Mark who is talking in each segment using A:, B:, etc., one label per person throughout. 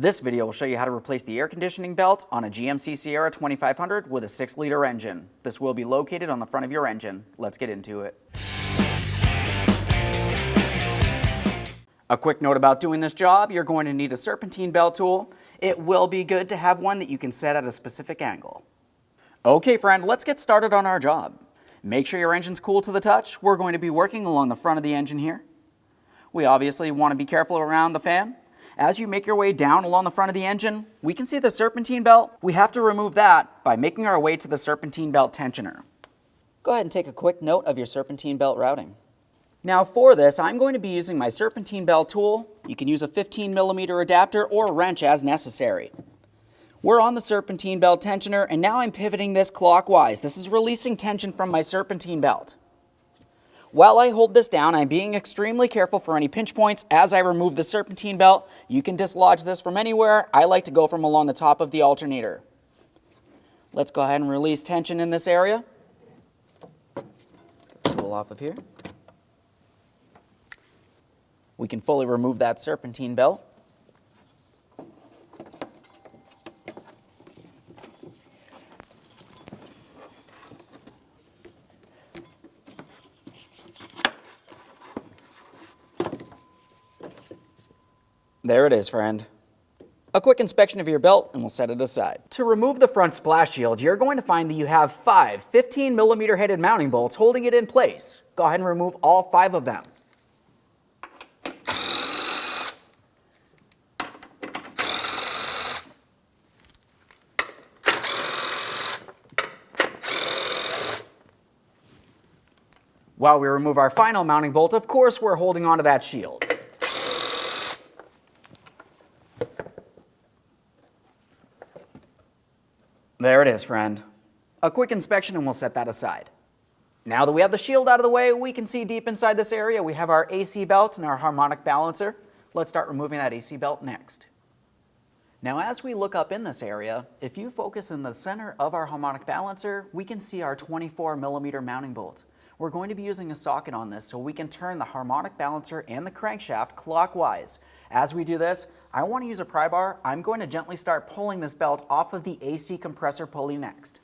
A: This video will show you how to replace the air conditioning belt on a GMC Sierra 2500 with a 6-liter engine. This will be located on the front of your engine. Let's get into it. A quick note about doing this job, you're going to need a serpentine belt tool. It will be good to have one that you can set at a specific angle. Okay friend, let's get started on our job. Make sure your engine's cool to the touch. We're going to be working along the front of the engine here. We obviously want to be careful around the fan. As you make your way down along the front of the engine, we can see the serpentine belt. We have to remove that by making our way to the serpentine belt tensioner. Go ahead and take a quick note of your serpentine belt routing. Now for this, I'm going to be using my serpentine belt tool. You can use a 15mm adapter or wrench as necessary. We're on the serpentine belt tensioner, and now I'm pivoting this clockwise. This is releasing tension from my serpentine belt. While I hold this down, I'm being extremely careful for any pinch points as I remove the serpentine belt. You can dislodge this from anywhere. I like to go from along the top of the alternator. Let's go ahead and release tension in this area. Let's get the tool off of here. We can fully remove that serpentine belt. There it is, friend. A quick inspection of your belt and we'll set it aside. To remove the front splash shield, you're going to find that you have 5 15mm headed mounting bolts holding it in place. Go ahead and remove all 5 of them. While we remove our final mounting bolt, of course, we're holding onto that shield. There it is, friend. A quick inspection and we'll set that aside. Now that we have the shield out of the way, we can see deep inside this area we have our AC belt and our harmonic balancer. Let's start removing that AC belt next. Now as we look up in this area, if you focus in the center of our harmonic balancer, we can see our 24mm mounting bolt. We're going to be using a socket on this so we can turn the harmonic balancer and the crankshaft clockwise. As we do this, I want to use a pry bar. I'm going to gently start pulling this belt off of the AC compressor pulley next.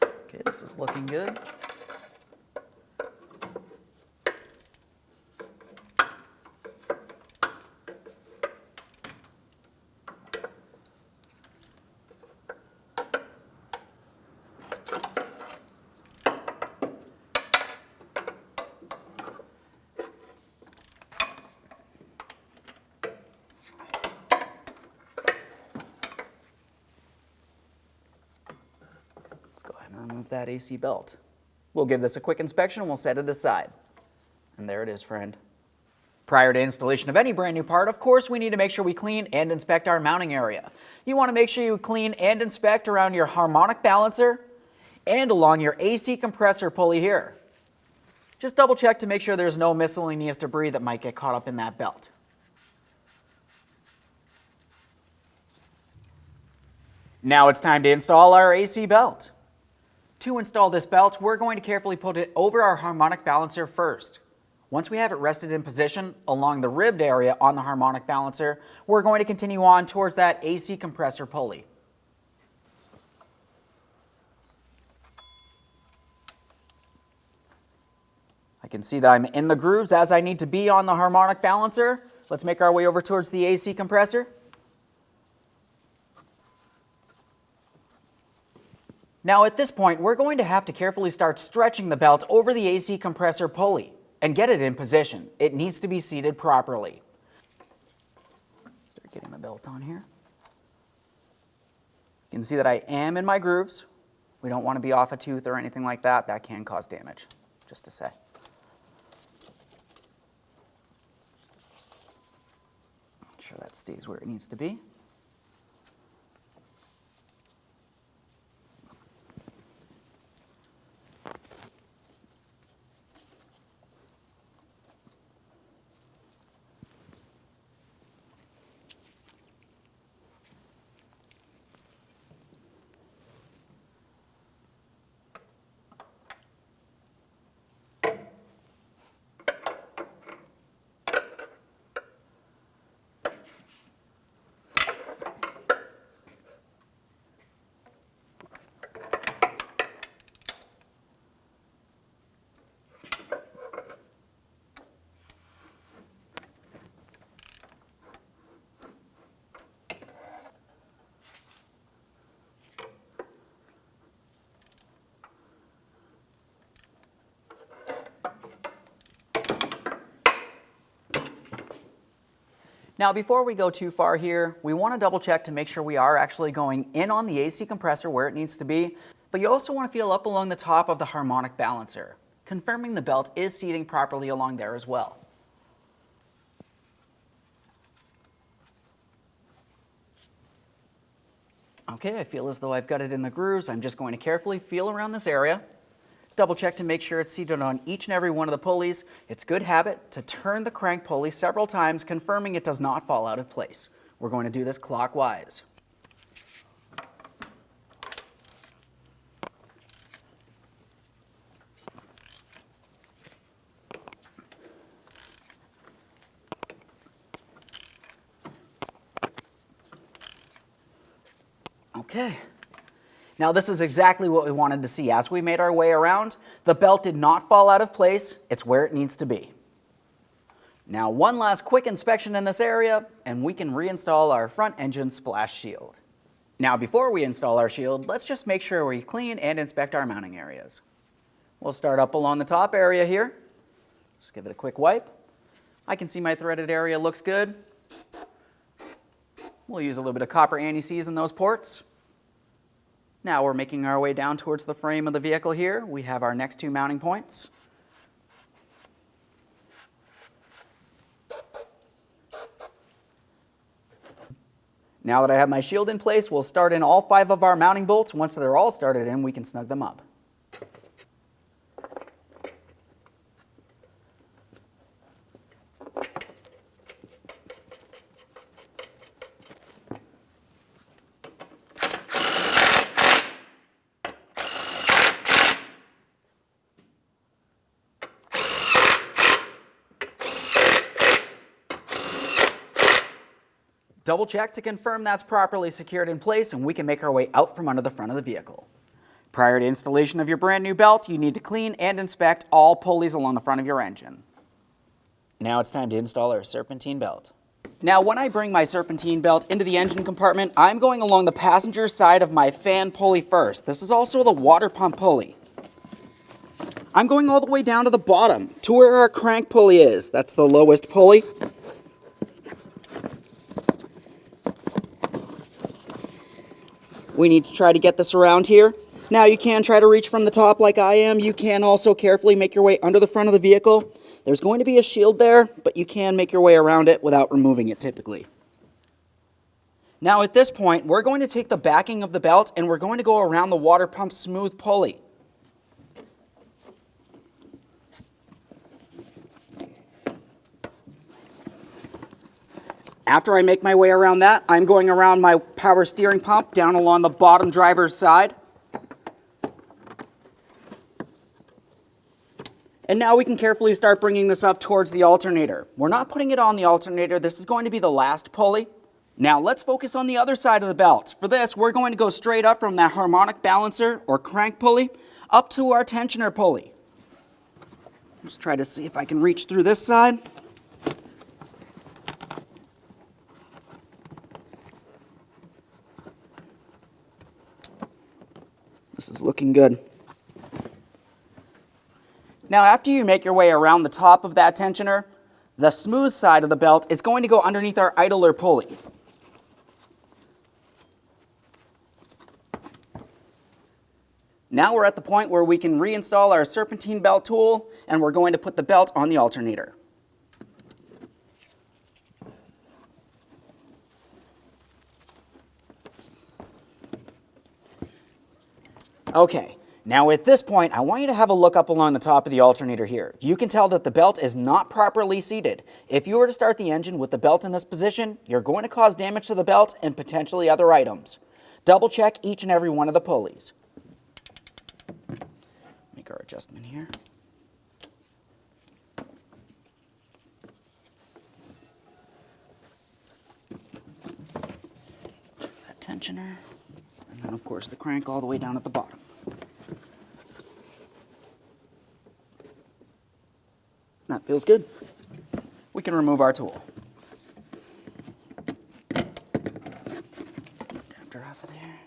A: Okay, this is looking good. Remove that AC belt. We'll give this a quick inspection and we'll set it aside. And there it is, friend. Prior to installation of any brand new part, of course, we need to make sure we clean and inspect our mounting area. You want to make sure you clean and inspect around your harmonic balancer and along your AC compressor pulley here. Just double check to make sure there's no miscellaneous debris that might get caught up in that belt. Now it's time to install our AC belt. To install this belt, we're going to carefully put it over our harmonic balancer first. Once we have it rested in position along the ribbed area on the harmonic balancer, we're going to continue on towards that AC compressor pulley. I can see that I'm in the grooves as I need to be on the harmonic balancer. Let's make our way over towards the AC compressor. Now at this point, we're going to have to carefully start stretching the belt over the AC compressor pulley and get it in position. It needs to be seated properly. Start getting the belt on here. You can see that I am in my grooves. We don't want to be off a tooth or anything like that. That can cause damage, just to say. Make sure that stays where it needs to be. Now, before we go too far here, we want to double check to make sure we are actually going in on the AC compressor where it needs to be, but you also want to feel up along the top of the harmonic balancer, confirming the belt is seating properly along there as well. Okay, I feel as though I've got it in the grooves. I'm just going to carefully feel around this area. Double check to make sure it's seated on each and every one of the pulleys. It's good habit to turn the crank pulley several times, confirming it does not fall out of place. We're going to do this clockwise. Okay. Now this is exactly what we wanted to see. As we made our way around, the belt did not fall out of place. It's where it needs to be. Now one last quick inspection in this area, and we can reinstall our front engine splash shield. Now before we install our shield, let's just make sure we clean and inspect our mounting areas. We'll start up along the top area here. Just give it a quick wipe. I can see my threaded area looks good. We'll use a little bit of copper anti-seize in those ports. Now we're making our way down towards the frame of the vehicle here. We have our next two mounting points. Now that I have my shield in place, we'll start in all 5 of our mounting bolts. Once they're all started in, we can snug them up. Double check to confirm that's properly secured in place, and we can make our way out from under the front of the vehicle. Prior to installation of your brand new belt, you need to clean and inspect all pulleys along the front of your engine. Now it's time to install our serpentine belt. Now when I bring my serpentine belt into the engine compartment, I'm going along the passenger side of my fan pulley first. This is also the water pump pulley. I'm going all the way down to the bottom, to where our crank pulley is. That's the lowest pulley. We need to try to get this around here. Now you can try to reach from the top like I am. You can also carefully make your way under the front of the vehicle. There's going to be a shield there, but you can make your way around it without removing it typically. Now at this point, we're going to take the backing of the belt and we're going to go around the water pump smooth pulley. After I make my way around that, I'm going around my power steering pump down along the bottom driver's side. And now we can carefully start bringing this up towards the alternator. We're not putting it on the alternator. This is going to be the last pulley. Now let's focus on the other side of the belt. For this, we're going to go straight up from that harmonic balancer or crank pulley up to our tensioner pulley. Let's try to see if I can reach through this side. This is looking good. Now after you make your way around the top of that tensioner, the smooth side of the belt is going to go underneath our idler pulley. Now we're at the point where we can reinstall our serpentine belt tool, and we're going to put the belt on the alternator. Okay, now at this point, I want you to have a look up along the top of the alternator here. You can tell that the belt is not properly seated. If you were to start the engine with the belt in this position, you're going to cause damage to the belt and potentially other items. Double check each and every one of the pulleys. Make our adjustment here. Check that tensioner. And then, of course, the crank all the way down at the bottom. That feels good. We can remove our tool. Adapter off of there.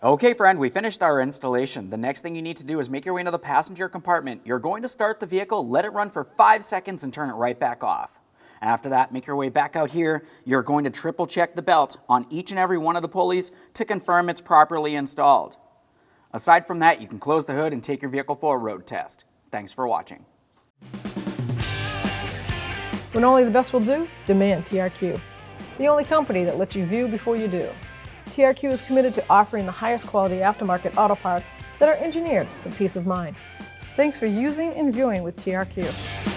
A: Okay, friend, we finished our installation. The next thing you need to do is make your way into the passenger compartment. You're going to start the vehicle, let it run for 5 seconds, and turn it right back off. After that, make your way back out here. You're going to triple check the belt on each and every one of the pulleys to confirm it's properly installed. Aside from that, you can close the hood and take your vehicle for a road test. Thanks for watching.
B: When only the best will do, demand TRQ. The only company that lets you view before you do. TRQ is committed to offering the highest quality aftermarket auto parts that are engineered for peace of mind. Thanks for using and viewing with TRQ.